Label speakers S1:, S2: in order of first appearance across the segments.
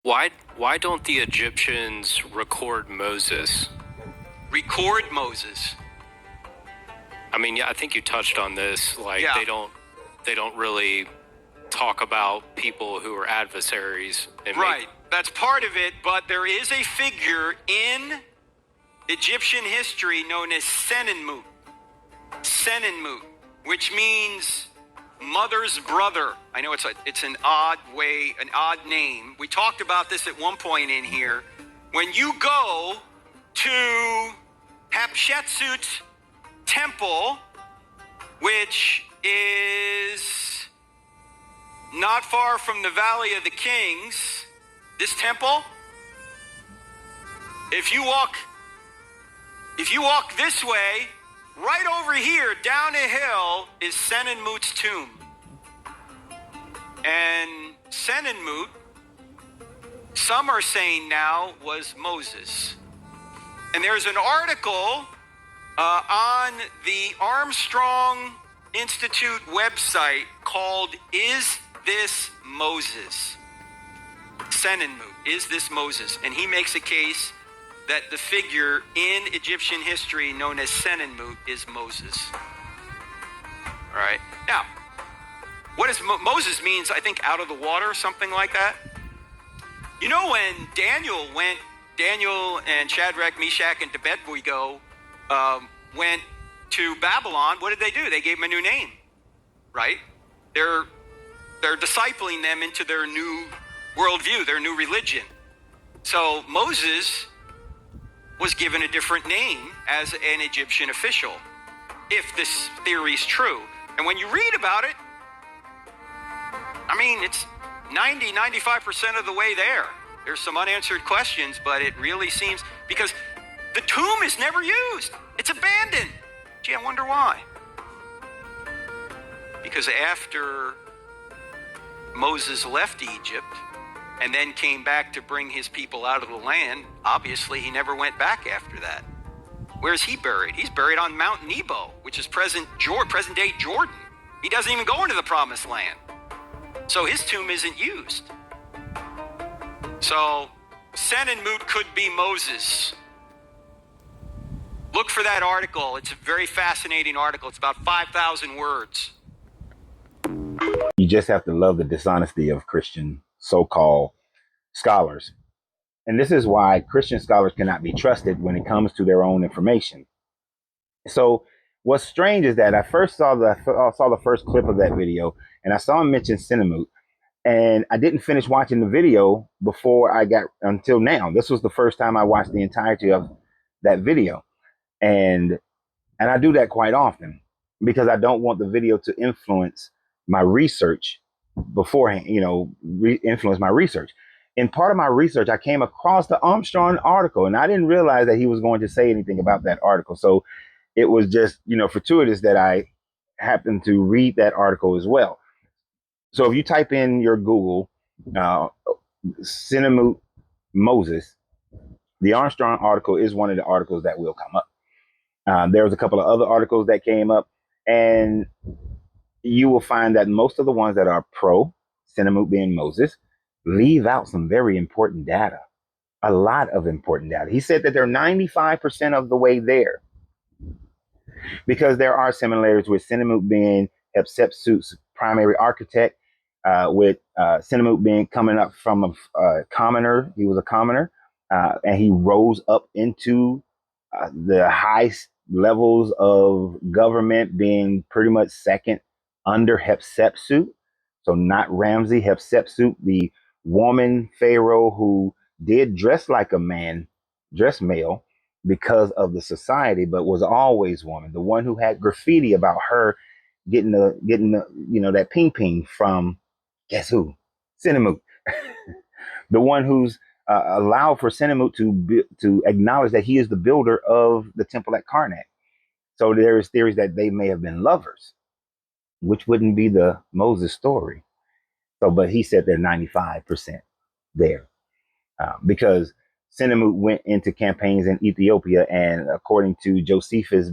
S1: Why don't the Egyptians record Moses?
S2: Record Moses.
S1: I mean, yeah, I think you touched on this. Like,
S2: Yeah.
S1: they don't really talk about people who are adversaries.
S2: Right. That's part of it, but there is a figure in Egyptian history known as Senenmut. Senenmut, which means mother's brother. I know it's an odd name. We talked about this at one point in here. When you go to Hatshepsut's temple, which is not far from the Valley of the Kings, this temple, if you walk this way, right over here, down a hill, is Senenmut's tomb. And Senenmut, some are saying now, was Moses. And there's an article on the Armstrong Institute website called "Is This Moses?" Senenmut, is this Moses? And he makes a case that the figure in Egyptian history known as Senenmut is Moses. All right. Now, what does Moses means? I think out of the water, something like that. You know, when Daniel and Shadrach, Meshach, and Abednego went to Babylon, what did they do? They gave them a new name, right? They're discipling them into their new worldview, their new religion. So Moses was given a different name as an Egyptian official, if this theory is true. And when you read about it, I mean, it's 95% of the way there. There's some unanswered questions, but it really seems, because the tomb is never used. It's abandoned. Gee, I wonder why. Because after Moses left Egypt and then came back to bring his people out of the land, obviously he never went back after that. Where's he buried? He's buried on Mount Nebo, which is present-day Jordan. He doesn't even go into the promised land. So his tomb isn't used. So Senenmut could be Moses. Look for that article. It's a very fascinating article. It's about 5,000 words.
S3: You just have to love the dishonesty of Christian so-called scholars. And this is why Christian scholars cannot be trusted when it comes to their own information. So what's strange is that I first saw the first clip of that video, and I saw him mention Senenmut, and I didn't finish watching the video until now. This was the first time I watched the entirety of that video. And I do that quite often because I don't want the video to influence my research beforehand, influence my research. In part of my research, I came across the Armstrong article, and I didn't realize that he was going to say anything about that article. So it was just, fortuitous that I happened to read that article as well. So if you type in your Google, Senenmut-Moses, the Armstrong article is one of the articles that will come up. There was a couple of other articles that came up, and you will find that most of the ones that are pro Senenmut being Moses leave out some very important data, a lot of important data. He said that they're 95% of the way there because there are similarities with Senenmut being Hatshepsut's primary architect, with Senenmut being coming up from a commoner. He was a commoner, and he rose up into the high levels of government, being pretty much second under Hatshepsut. So not Ramsey, Hatshepsut, the woman pharaoh who did dress like a man, dress male because of the society, but was always woman. The one who had graffiti about her getting that ping ping from, guess who? Senenmut. The one who's allowed for Senenmut to acknowledge that he is the builder of the temple at Karnak. So there is theories that they may have been lovers, which wouldn't be the Moses story. So, but he said they're 95% there because Senenmut went into campaigns in Ethiopia, and according to Josephus'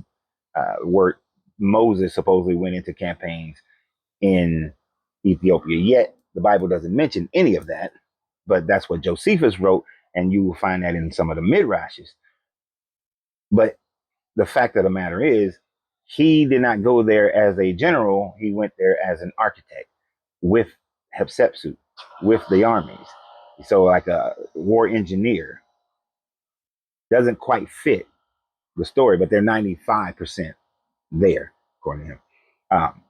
S3: work, Moses supposedly went into campaigns in Ethiopia. Yet the Bible doesn't mention any of that. but that's what Josephus wrote, and you will find that in some of the midrashes. But the fact of the matter is, he did not go there as a general. He went there as an architect with Hatshepsut, with the armies. So, like a war engineer. Doesn't quite fit the story, but they're 95% there, according to him. Um,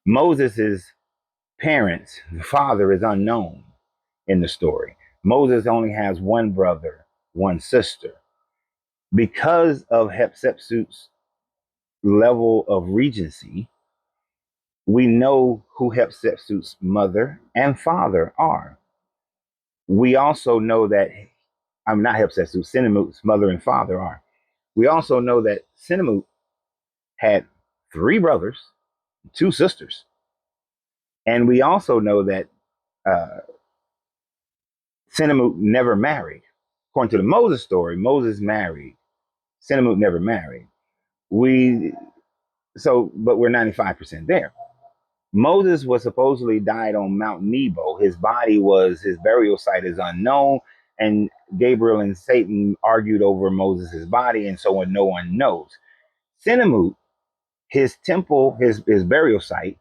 S3: Moses' parents, the father, is unknown in the story. Moses only has one brother, one sister. Because of Hatshepsut's level of regency, we know who Hatshepsut's mother and father are. We also know that, I'm not Hatshepsut, Senenmut's mother and father are. We also know that Senenmut had three brothers, two sisters. And we also know that uh, Senenmut never married. According to the Moses story, Moses married. Senenmut never married. But we're 95% there. Moses was supposedly died on Mount Nebo. His burial site is unknown, and Gabriel and Satan argued over Moses' body, and so on, no one knows. Senenmut, his temple, his burial site,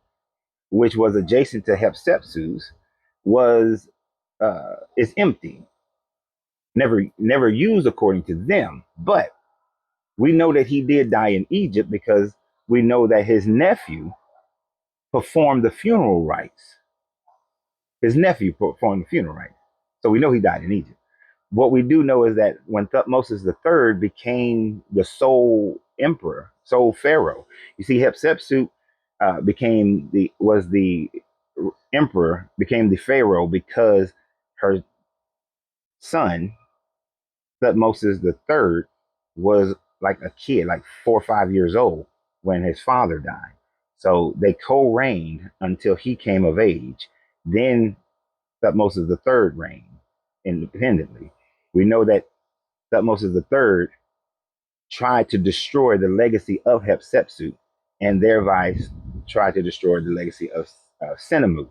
S3: which was adjacent to Hatshepsut's, was is empty, never used according to them. But we know that he did die in Egypt because we know that his nephew performed the funeral rites. His nephew performed the funeral rites, so we know he died in Egypt. What we do know is that when Thutmose III became the sole emperor, sole pharaoh, you see, Hatshepsut was the emperor, became the pharaoh because her son Thutmose III was like a kid, like 4 or 5 years old when his father died. So they co-reigned until he came of age. Then Thutmose III reigned independently. We know that Thutmose III tried to destroy the legacy of Hatshepsut and thereby tried to destroy the legacy of Senenmut.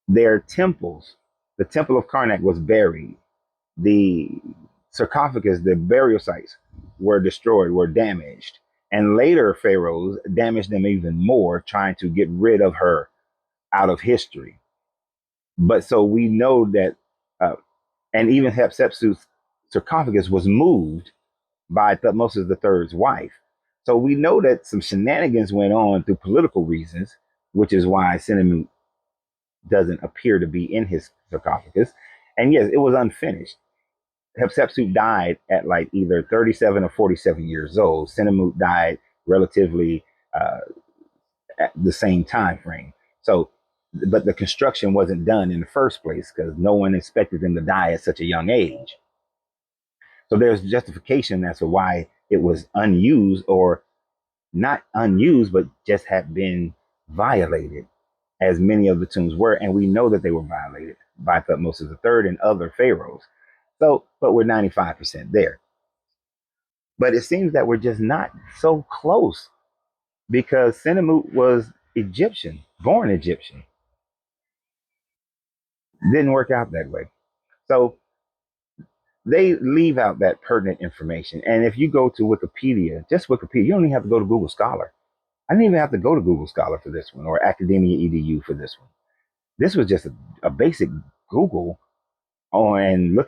S3: Their temples, the temple of Karnak was buried. The sarcophagus, the burial sites were destroyed, were damaged. And later pharaohs damaged them even more, trying to get rid of her out of history. But so we know that, and even Hatshepsut's sarcophagus was moved by Thutmose III's wife. So we know that some shenanigans went on through political reasons, which is why Senenmut doesn't appear to be in his sarcophagus. And yes, it was unfinished. Hatshepsut died at like either 37 or 47 years old. Senenmut died relatively at the same time frame. So, but the construction wasn't done in the first place because no one expected them to die at such a young age. So there's justification as to why it was unused, or not unused, but just had been violated, as many of the tombs were. And we know that they were violated by Thutmose III and other pharaohs. So, but we're 95% there. But it seems that we're just not so close because Senenmut was Egyptian, born Egyptian. Didn't work out that way. So they leave out that pertinent information. And if you go to Wikipedia, just Wikipedia, you don't even have to go to Google Scholar. I didn't even have to go to Google Scholar for this one, or Academia EDU for this one. This was just a basic Google and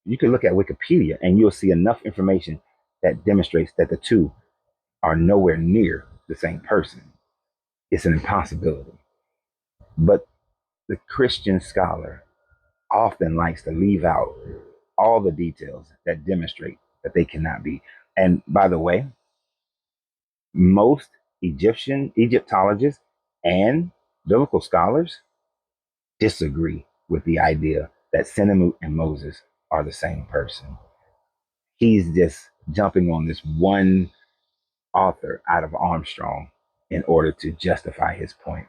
S3: you can look at Wikipedia and you'll see enough information that demonstrates that the two are nowhere near the same person. It's an impossibility. But the Christian scholar often likes to leave out all the details that demonstrate that they cannot be. And by the way, most Egyptologists and biblical scholars disagree with the idea that Senenmut and Moses are the same person. He's just jumping on this one author out of Armstrong in order to justify his point.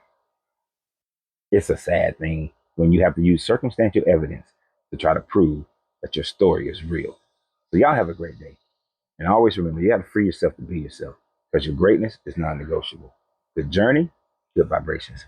S3: It's a sad thing when you have to use circumstantial evidence to try to prove that your story is real. So y'all have a great day. And always remember, you have to free yourself to be yourself because your greatness is non-negotiable. Good journey, good vibrations.